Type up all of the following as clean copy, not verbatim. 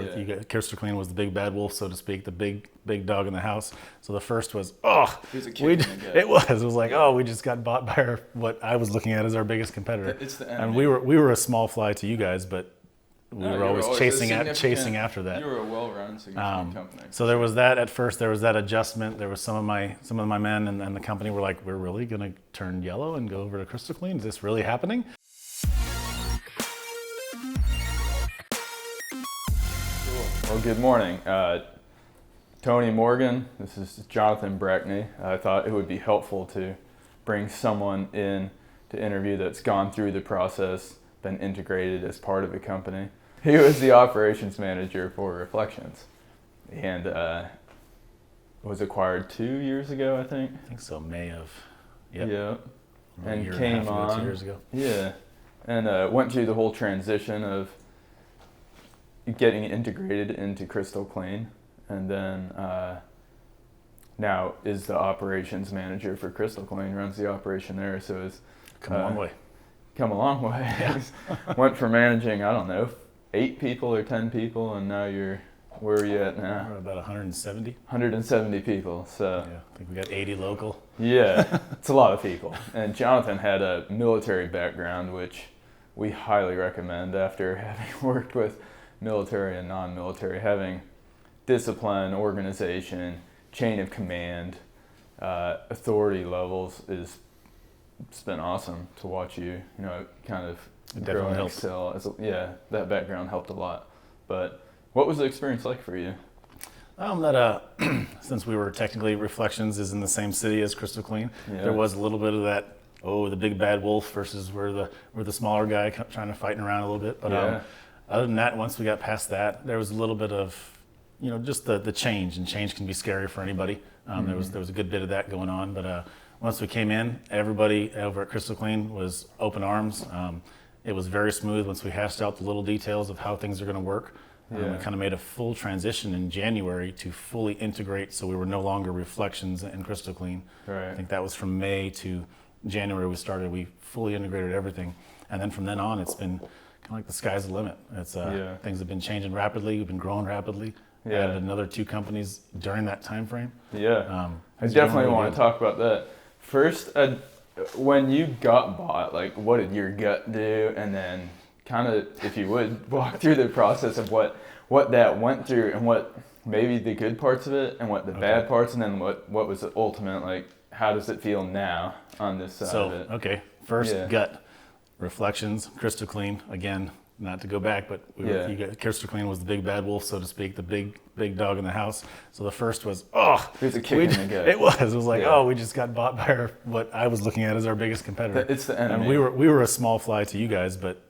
Yeah. Krystal Klean was the big bad wolf, so to speak, the big dog in the house. So the first was, It was a kick in the gut. it was like, we just got bought by what I was looking at as our biggest competitor. It's the and enemy. we were a small fly to you guys, but we were always chasing after that. You were a well-run, significant company. So there was that at first. There was that adjustment. There was some of my men and the company were like, we're really going to turn yellow and go over to Krystal Klean. Is this really happening? Well, good morning. Tony Morgan, this is Jonathan Brackney. I thought it would be helpful to bring someone in to interview that's gone through the process, been integrated as part of a company. He was the operations manager for Reflections and was acquired 2 years ago, I think. I think so, May of, Yeah. And a came half ago, on 2 years ago. Yeah, and went through the whole transition of getting integrated into Krystal Klean, and then now is the operations manager for Krystal Klean, runs the operation there. So it's Come a long way. Come a long way. Yeah. Went from managing, I don't know, 8 people or 10 people, and now where are you at now? We're about 170. 170 people. So Yeah, I think we got 80 local. yeah, it's a lot of people. And Jonathan had a military background, which we highly recommend after having worked with military and non-military. Having discipline, organization, chain of command, authority levels it's been awesome to watch you kind of It grow definitely and helps. excel. That background helped a lot. But what was the experience like for you? Since we were technically Reflections is in the same city as Krystal Klean, Yeah. there was a little bit of that. The big bad wolf versus we're the smaller guy trying to fight around a little bit. But Yeah. other than that, once we got past that, there was a little bit of, just the change, and change can be scary for anybody. There was a good bit of that going on. But once we came in, everybody over at Krystal Klean was open arms. It was very smooth once we hashed out the little details of how things are going to work. We kind of made a full transition in January to fully integrate, so we were no longer Reflections and Krystal Klean. Right. I think that was from May to January we fully integrated everything. And then from then on, it's been kind of like the sky's the limit. Things have been changing rapidly. We've been growing rapidly. Yeah. Added another 2 companies during that time frame. Yeah, I it's definitely really want good. to talk about that. First, when you got bought, like what did your gut do? And then kind of, if you would, walk through the process of what that went through and what maybe the good parts of it and what the bad parts, and then what was the ultimate, like how does it feel now on this side of it? Okay, first gut, Reflections, Krystal Klean, again, not to go back, but Krystal Klean was the big bad wolf, so to speak, the big dog in the house. So the first was, it was a kick in the gut. It was like, we just got bought by what I was looking at as our biggest competitor. It's the enemy. And we were a small fly to you guys, but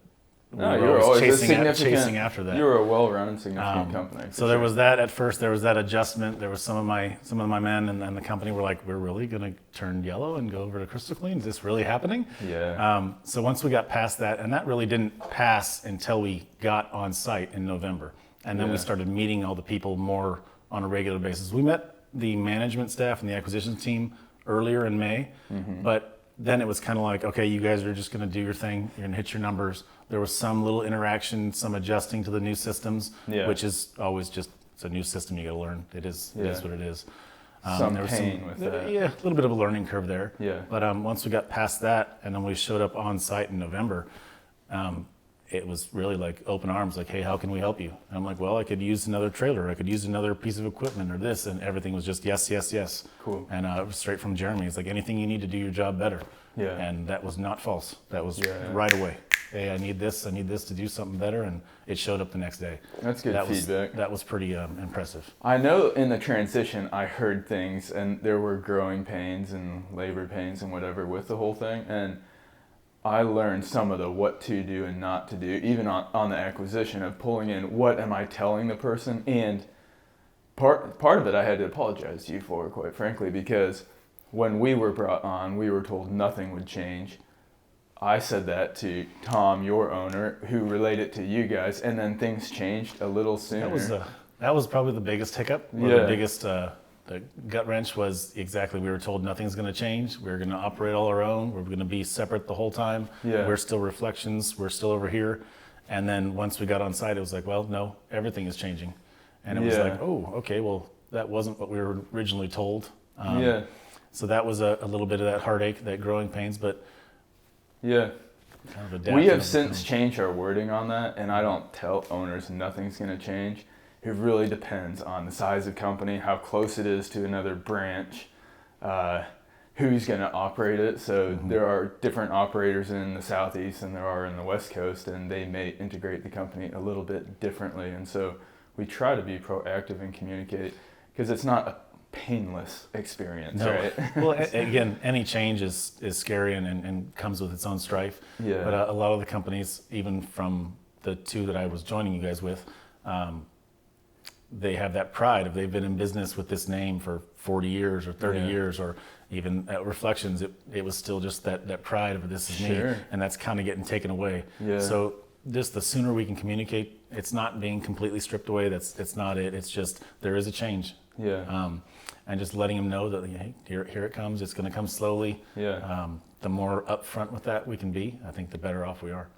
we No, you were were always chasing after that. You were a well-run, significant company. So there was that at first. There was that adjustment. There was some of my men and the company were like, we're really going to turn yellow and go over to Krystal Klean. Is this really happening? Yeah. So once we got past that, and that really didn't pass until we got on site in November, and then we started meeting all the people more on a regular basis. We met the management staff and the acquisitions team earlier in May, but then it was kind of like, okay, you guys are just going to do your thing. You're going to hit your numbers. There was some little interaction, some adjusting to the new systems, which is always just, it's a new system you got to learn. It is what it is. Some there was pain with that. Yeah, a little bit of a learning curve there. Yeah. But once we got past that, and then we showed up on site in November, it was really like open arms, like, hey, how can we help you? And I'm like, well, I could use another trailer. I could use another piece of equipment or this. And everything was just yes, yes, yes. Cool. And it was straight from Jeremy. It's like, anything you need to do your job better. Yeah. And that was not false. That was right away. Hey, I need this to do something better. And it showed up the next day. That's good feedback. That was pretty impressive. I know in the transition I heard things, and there were growing pains and labor pains and whatever with the whole thing. And I learned some of the what to do and not to do, even on the acquisition of pulling in what am I telling the person. And part of it I had to apologize to you for, quite frankly, because when we were brought on, we were told nothing would change. I said that to Tom, your owner, who relayed it to you guys, and then things changed a little sooner. That was probably the biggest hiccup. The biggest the gut wrench was exactly, we were told nothing's going to change. We're going to operate all our own. We're going to be separate the whole time. Yeah. We're still Reflections. We're still over here. And then once we got on site, it was like, well, no, everything is changing. And it was like, oh, okay, well, that wasn't what we were originally told. So that was a little bit of that heartache, that growing pains, but kind of adapting. We have since changed our wording on that, and I don't tell owners nothing's going to change. It really depends on the size of company, how close it is to another branch, who's going to operate it. So there are different operators in the Southeast than there are in the West Coast, and they may integrate the company a little bit differently. And so we try to be proactive and communicate, because it's not a painless experience, right? Well, again, any change is scary and comes with its own strife. But a lot of the companies, even from the two that I was joining you guys with, they have that pride of they've been in business with this name for 40 years or 30 years, or even at Reflections, it was still just that pride of this is me, and that's kind of getting taken away. So just the sooner we can communicate, it's not being completely stripped away. That's not it. It's just there is a change. And just letting them know that, hey, here it comes. It's going to come slowly. The more upfront with that we can be, I think the better off we are.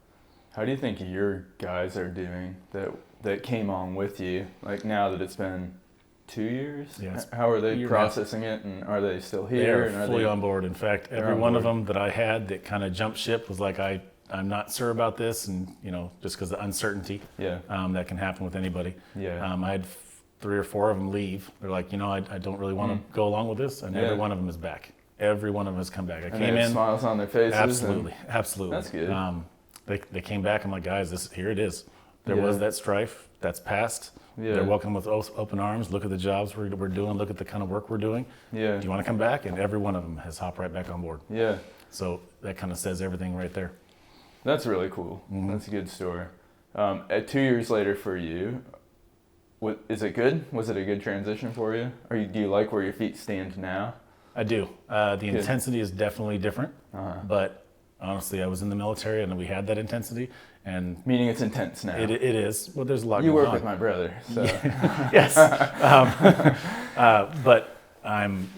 How do you think your guys are doing that came on with you? Like now that it's been 2 years, how are they processing it, and are they still here? They're fully on board. In fact, every one of them that I had that kind of jumped ship was like, I'm not sure about this, and just because of the uncertainty that can happen with anybody. I had 3 or 4 of them leave. They're like, I don't really want to go along with this, and every one of them is back. Every one of them has come back. I came in, smiles on their faces. Absolutely. That's good. They came back. I'm like, guys, here it is. There was that strife. That's past. They're welcome with open arms. Look at the jobs we're doing. Look at the kind of work we're doing. Do you want to come back? And every one of them has hopped right back on board. So that kind of says everything right there. That's really cool. That's a good story. 2 years later for you, is it good? Was it a good transition for you? Do you like where your feet stand now? I do. The intensity is definitely different, but honestly, I was in the military and we had that intensity. And meaning it's intense now. It is. Well, there's a lot you going on. You work with my brother, so. Yes. But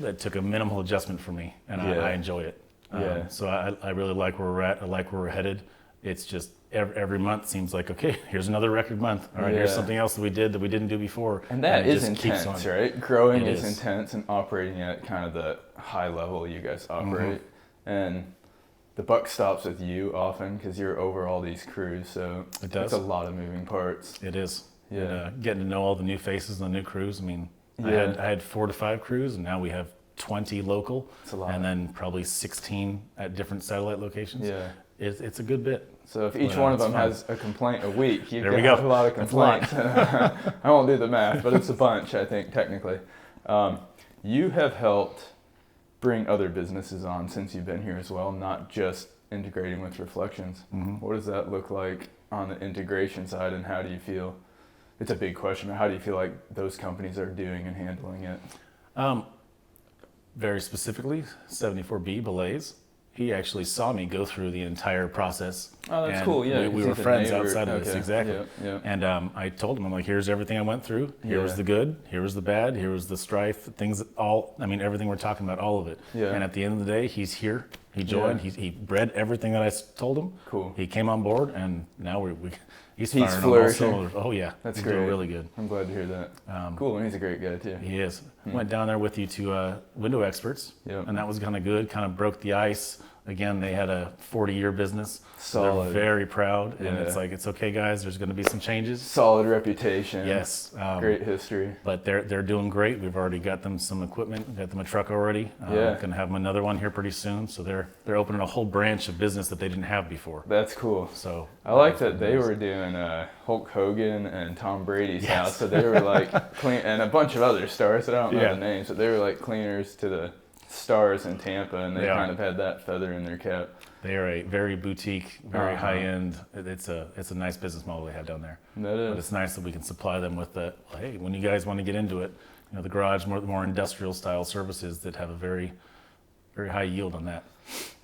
it took a minimal adjustment for me, and I enjoy it. So I really like where we're at. I like where we're headed. It's just every month seems like, okay, here's another record month. All right, here's something else that we didn't do before. And that is intense, right? Growing is intense, and operating at kind of the high level you guys operate. And the buck stops with you often because you're over all these crews. So it's a lot of moving parts. It is. And, getting to know all the new faces and the new crews. I mean, I had 4 to 5 crews, and now we have 20 local, and then probably 16 at different satellite locations. It's a good bit. So if each one of them has a complaint a week, you've got a lot of complaints. I won't do the math, but it's a bunch, I think, technically. You have helped bring other businesses on since you've been here as well, not just integrating with Reflections. What does that look like on the integration side, and how do you feel? It's a big question, but how do you feel like those companies are doing and handling it? Very specifically, 74B, Belays. He actually saw me go through the entire process. Oh, that's cool. Yeah, we were friends outside of this, exactly. And I told him, I'm like, here's everything I went through. Here was the good. Here was the bad. Here was the strife. Things, everything we're talking about, all of it. And at the end of the day, he's here. He joined. He read everything that I told him. Cool. He came on board, and now he's firing on all cylinders. Oh yeah, that's he's great. Doing really good. I'm glad to hear that. Cool, and he's a great guy too. He is. Went down there with you to Window Experts, and that was kind of good. Kind of broke the ice. Again, they had a 40-year business. Solid. They're very proud, and it's like, it's okay, guys. There's going to be some changes. Solid reputation. Yes. Great history. But they're doing great. We've already got them some equipment. Got them a truck already. Going to have them another one here pretty soon. So they're opening a whole branch of business that they didn't have before. That's cool. So I like that they were doing Hulk Hogan and Tom Brady's house. So they were like clean, and a bunch of other stars. I don't know the names, but they were like cleaners to the stars in Tampa, and they kind of had that feather in their cap. They are a very boutique, very high end. It's a nice business model they have down there. That is. But it's nice that we can supply them with the, hey, when you guys want to get into it, the garage, more industrial style services that have a very very high yield on that.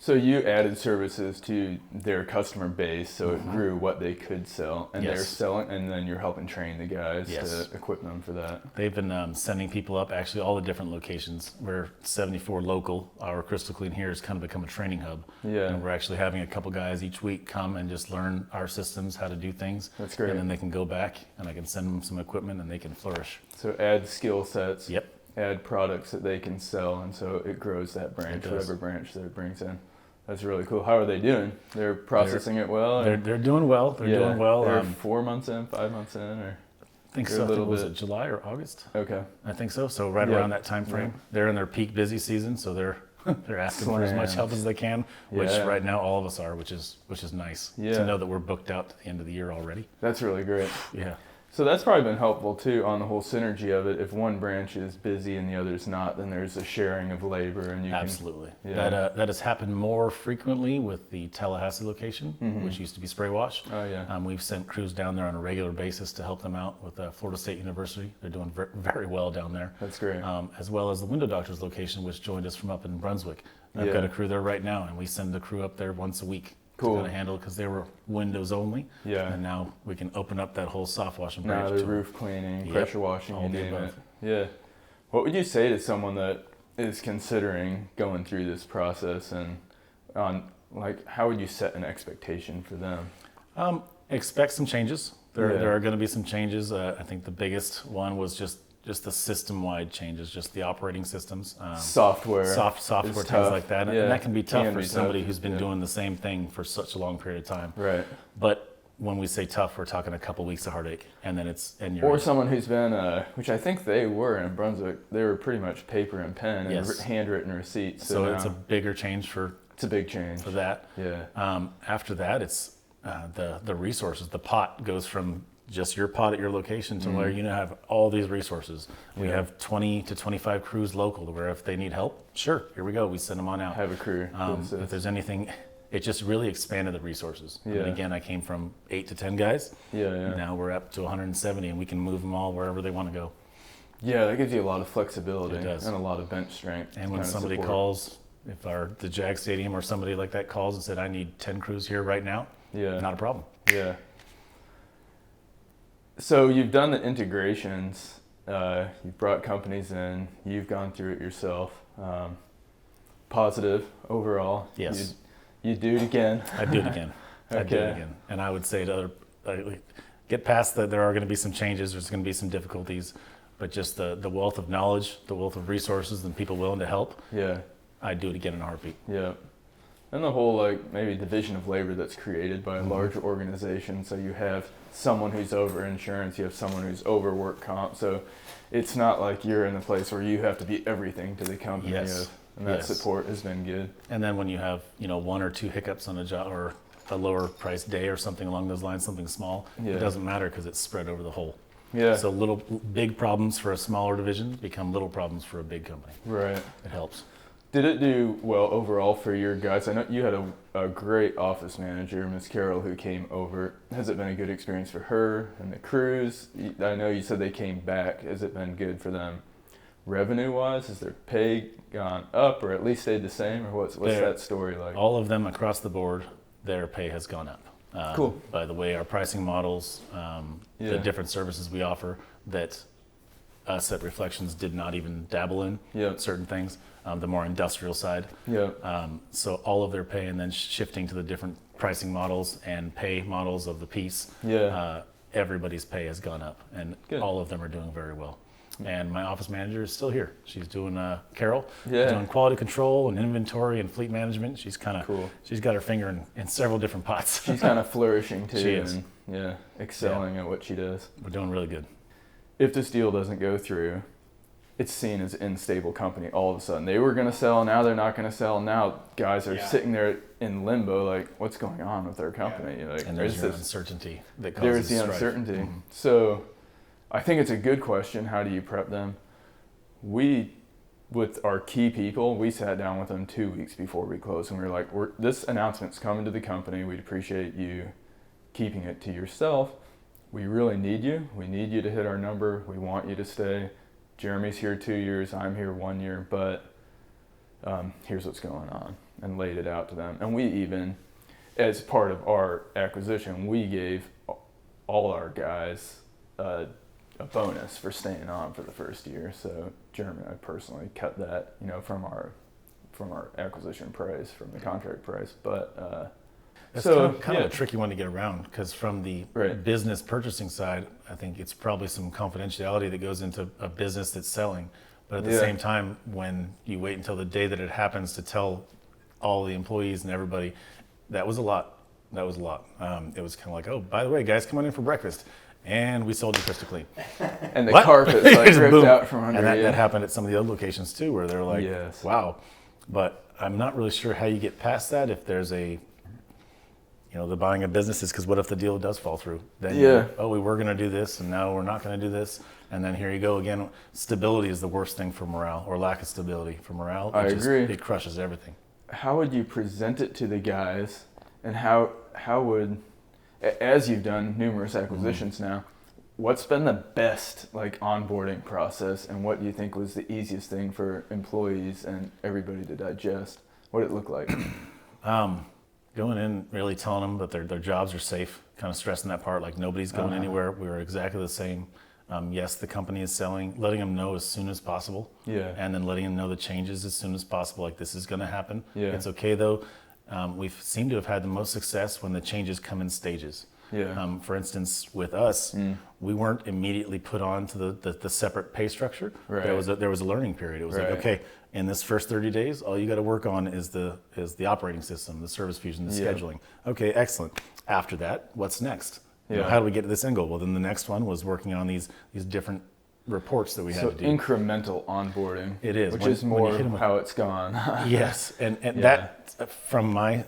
So you added services to their customer base, so it grew what they could sell, and they're selling, and then you're helping train the guys to equip them for that. They've been sending people up, actually all the different locations. We're 74 local. Our Krystal Klean here has kind of become a training hub. Yeah. And we're actually having a couple guys each week come and just learn our systems, how to do things. That's great. And then they can go back and I can send them some equipment and they can flourish. So add skill sets. Yep. Add products that they can sell, and so it grows that branch, whatever branch that it brings in. That's really cool. How are they doing? They're processing it well? They're doing well. They're doing well. They're 4 months in, 5 months in, or? I think so. Was it July or August? Okay. I think so. So right around that time frame. They're in their peak busy season, so they're asking for as much help as they can, which right now all of us are, which is nice to know that we're booked out to the end of the year already. That's really great. Yeah. So that's probably been helpful too on the whole synergy of it. If one branch is busy and the other's not, then there's a sharing of labor, and you absolutely. That has happened more frequently with the Tallahassee location, which used to be spray wash. Oh yeah. We've sent crews down there on a regular basis to help them out with Florida State University. They're doing very well down there. That's great. As well as the Window Doctors location, which joined us from up in Brunswick. I've got a crew there right now, and we send the crew up there once a week. Cool. To kind of handle because they were windows only. Yeah. And now we can open up that whole soft washing now branch. the roof cleaning, pressure washing, you name it. Yeah. What would you say to someone that is considering going through this process, and on how would you set an expectation for them? Expect some changes. There are going to be some changes. I think the biggest one was just the system-wide changes, just the operating systems. Software, things like that. And that can be tough for somebody who's been doing the same thing for such a long period of time. Right. But when we say tough, we're talking a couple weeks of heartache, and then or someone who's been, which I think they were in Brunswick, they were pretty much paper and pen and handwritten receipts. So it's a bigger change for. It's a big change for that. Yeah. After that, it's the resources. The pot goes from just your pot at your location to where you have all these resources. We have 20 to 25 crews local to where if they need help, sure, here we go. We send them on out. Have a crew. If there's anything, it just really expanded the resources. Yeah. And again, I came from 8 to 10 guys. Yeah. Now we're up to 170 and we can move them all wherever they want to go. Yeah, that gives you a lot of flexibility. It does. And a lot of bench strength. And when somebody calls, if the Jag Stadium or somebody like that calls and said, I need 10 crews here right now, not a problem. Yeah. So you've done the integrations, you've brought companies in, you've gone through it yourself. Positive overall. Yes. You do it again. I'd do it again. I'd do it again. And I would say to get past that there are going to be some changes, there's going to be some difficulties, but just the wealth of knowledge, the wealth of resources and people willing to help, I'd do it again in a heartbeat. Yeah. And the whole maybe division of labor that's created by a larger organization. So you have someone who's over insurance, you have someone who's over work comp. So it's not like you're in a place where you have to be everything to the company. Yes. And that support has been good. And then when you have 1 or 2 hiccups on a job or a lower price day or something along those lines, something small, it doesn't matter because it's spread over the whole. Yeah. So big problems for a smaller division become little problems for a big company. Right. It helps. Did it do well overall for your guys? I know you had a great office manager, Miss Carol, who came over. Has it been a good experience for her and the crews? I know you said they came back. Has it been good for them revenue-wise? Has their pay gone up or at least stayed the same? Or what's that story like? All of them across the board, their pay has gone up. Cool. By the way, our pricing models, the different services we offer that us at Reflections did not even dabble in certain things. The more industrial side. So all of their pay and then shifting to the different pricing models and pay models of the piece. Everybody's pay has gone up and all of them are doing very well. And my office manager is still here. She's doing Carol, doing quality control and inventory and fleet management. She's kind of cool. She's got her finger in several different pots. She's kind of flourishing too. She is. And excelling at what she does. We're doing really good. If this deal doesn't go through, it's seen as an unstable company all of a sudden. They were going to sell, now they're not going to sell. Now guys are sitting there in limbo, like, what's going on with their company? And there's this uncertainty that causes there's the strife. Uncertainty. Mm-hmm. So I think it's a good question. How do you prep them? With our key people, we sat down with them 2 weeks before we closed and we were like, this announcement's coming to the company. We'd appreciate you keeping it to yourself. We really need you. We need you to hit our number. We want you to stay. Jeremy's here 2 years, I'm here 1 year, but here's what's going on, and laid it out to them. And we even, as part of our acquisition, we gave all our guys a bonus for staying on for the first year. So Jeremy and I personally cut that, from our acquisition price, from the contract price. But that's so kind of a tricky one to get around, because from the business purchasing side, I think it's probably some confidentiality that goes into a business that's selling. But at the same time, when you wait until the day that it happens to tell all the employees and everybody, that was a lot. It was kind of like, oh, by the way, guys, come on in for breakfast. And we sold you Krystal Klean. And the carpet's like ripped out from under and you. that happened at some of the other locations too, where they're like, yes. Wow. But I'm not really sure how you get past that if there's the buying of businesses, because what if the deal does fall through? Then we were going to do this, and now we're not going to do this. And then here you go again. Stability is the worst thing for morale, or lack of stability for morale. I agree. It crushes everything. How would you present it to the guys, and how would, as you've done numerous acquisitions now, what's been the best onboarding process, and what do you think was the easiest thing for employees and everybody to digest? What did it look like? Going in, really telling them that their jobs are safe, kind of stressing that part, like nobody's going anywhere. We were exactly the same. Yes, the company is selling, letting them know as soon as possible. Yeah. And then letting them know the changes as soon as possible, like this is going to happen. Yeah. It's okay though. We've seemed to have had the most success when the changes come in stages. Yeah. For instance, with us, we weren't immediately put on to the separate pay structure. Right. There was a learning period. It was like, okay, in this first 30 days, all you got to work on is the operating system, the service fusion, the scheduling. Okay, excellent. After that, what's next? How do we get to this end goal? Well, then the next one was working on these different reports that we had to do. Incremental onboarding. It is. Which is more how it's gone. Yes, and that, from my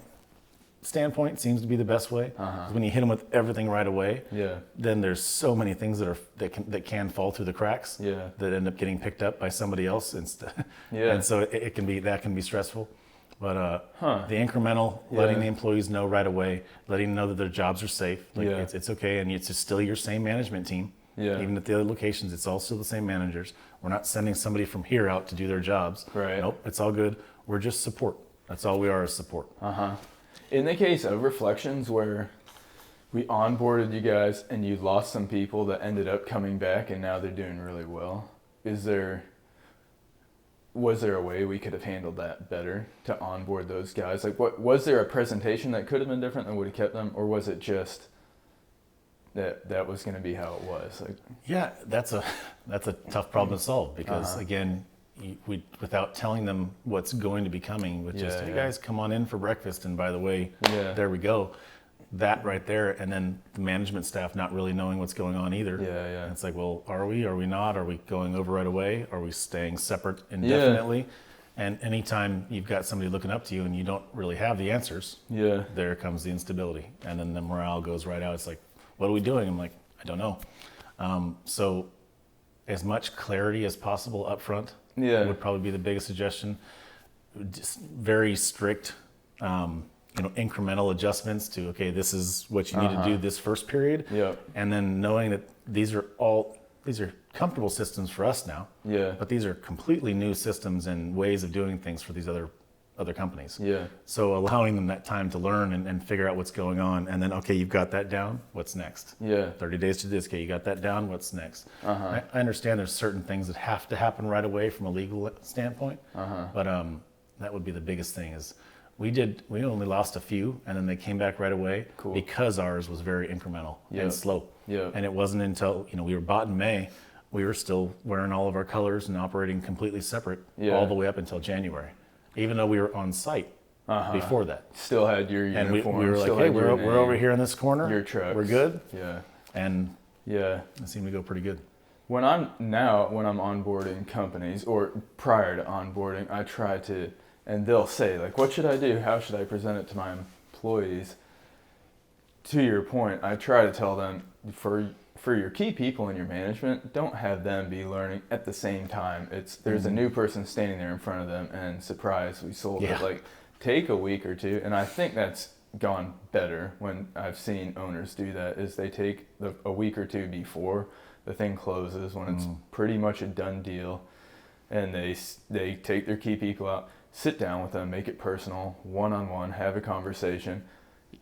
standpoint, seems to be the best way. When you hit them with everything right away, then there's so many things that can fall through the cracks that end up getting picked up by somebody else instead. And so it can be stressful. But the incremental, letting the employees know right away, letting them know that their jobs are safe, it's okay, and it's still your same management team. Even at the other locations, it's all still the same managers. We're not sending somebody from here out to do their jobs. Nope, it's all good. We're just support. That's all we are, is support. In the case of Reflections, where we onboarded you guys and you lost some people that ended up coming back and now they're doing really well, was there a way we could have handled that better to onboard those guys? Was there a presentation that could have been different that would have kept them, or was it just that was going to be how it was? Yeah, that's a tough problem to solve, because again, without telling them what's going to be coming, with just, hey guys, come on in for breakfast, and by the way, there we go. That right there, and then the management staff not really knowing what's going on either. And it's like, well, are we not? Are we going over right away? Are we staying separate indefinitely? And anytime you've got somebody looking up to you and you don't really have the answers, there comes the instability, and then the morale goes right out. It's like, what are we doing? I'm like, I don't know. So as much clarity as possible up front would probably be the biggest suggestion. Just very strict incremental adjustments to, okay, this is what you need to do this first period. And then knowing that these are comfortable systems for us now, but these are completely new systems and ways of doing things for these other companies. So allowing them that time to learn and figure out what's going on, and then, okay, you've got that down, what's next? 30 days to this, okay, you got that down, what's next? I understand there's certain things that have to happen right away from a legal standpoint, but that would be the biggest thing. Is we only lost a few, and then they came back right away because ours was very incremental and slow. And it wasn't until we were bought in May, we were still wearing all of our colors and operating completely separate all the way up until January, even though we were on site before that. Still had your uniform. And we were like, hey, we're over here in this corner. Your trucks. We're good. And it seemed to go pretty good. When I'm onboarding companies, or prior to onboarding, I try to. And they'll say, what should I do? How should I present it to my employees? To your point, I try to tell them, for your key people in your management, don't have them be learning at the same time. There's a new person standing there in front of them, and surprise, we sold it. Take a week or two. And I think that's gone better when I've seen owners do that, is they take a week or two before the thing closes, when it's pretty much a done deal, and they take their key people out, sit down with them, make it personal, one-on-one, have a conversation.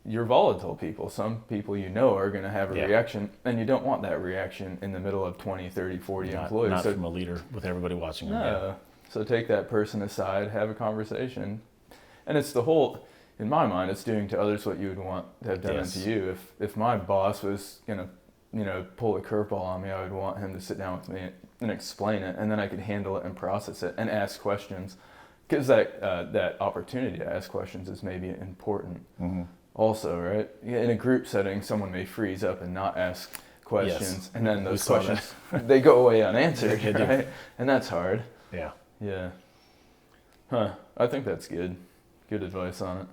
You're volatile people. Some people are going to have a reaction, and you don't want that reaction in the middle of 20, 30, 40 employees. Not from a leader with everybody watching them. No. So take that person aside, have a conversation. And it's the whole, in my mind, it's doing to others what you would want to have done to you. If my boss was going to, pull a curveball on me, I would want him to sit down with me and explain it, and then I could handle it and process it and ask questions. Because that opportunity to ask questions is maybe important. Mm-hmm. Also, right? In a group setting, someone may freeze up and not ask questions, and then those questions, they go away unanswered, right? And that's hard. Yeah. Yeah. Huh. I think that's good. Good advice on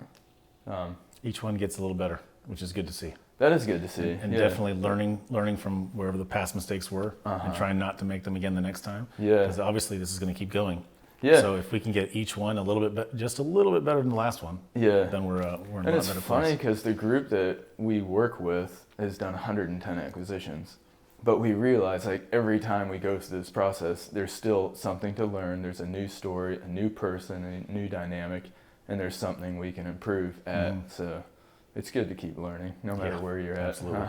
it. Each one gets a little better, which is good to see. That is good to see. And definitely learning from wherever the past mistakes were, and trying not to make them again the next time. Yeah. Because obviously this is going to keep going. Yeah. So if we can get each one a little bit, just a little bit better than the last one, then we're in a lot better place. And it's funny because the group that we work with has done 110 acquisitions, but we realize like every time we go through this process, there's still something to learn. There's a new story, a new person, a new dynamic, and there's something we can improve at. So it's good to keep learning, no matter where you're at. Absolutely.